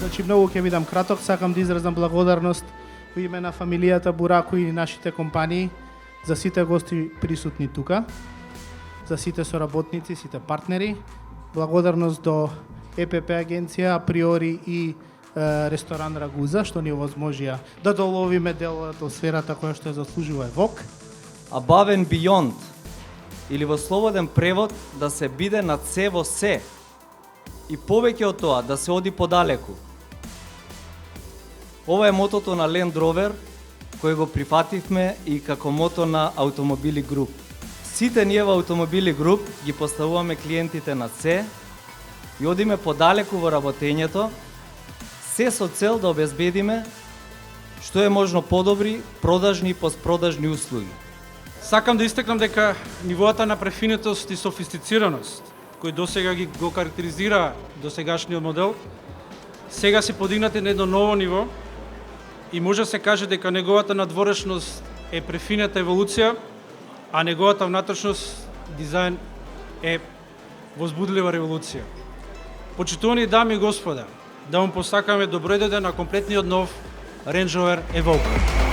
Значи многу ќе бидам краток, сакам да изразам благодарност во име на фамилијата Бурако и нашите компании за сите гости присутни тука, за сите соработници, сите партнери. Благодарност до ЕПП агенција, Априори и ресторан Рагуза што ни овозможија да доловиме дел од сферата која што ја заслужува ВОК. Above and beyond, или во слободен превод, да се биде над се во се. И повеќе од тоа, да се оди подалеку. Ова е мотото на Land Rover, кој го прифативме и како мото на Automobili Group. Сите ние во Automobili Group ги поставуваме клиентите на се и одиме подалеку во работењето, се со цел да обезбедиме што е можно подобри продажни и постпродажни услуги. Сакам да истакнам дека нивоата на префинетост и софистицираност, кој досега го карактеризира досегашниот модел, сега се подигнати на едно ново ниво и може да се каже дека неговата надворешност е префинета еволуција, а неговата внатрешност, дизајн, е возбудлива револуција. Почитувани дами и господа, да му посакаме добро дојде на комплетниот нов Range Rover Evoque.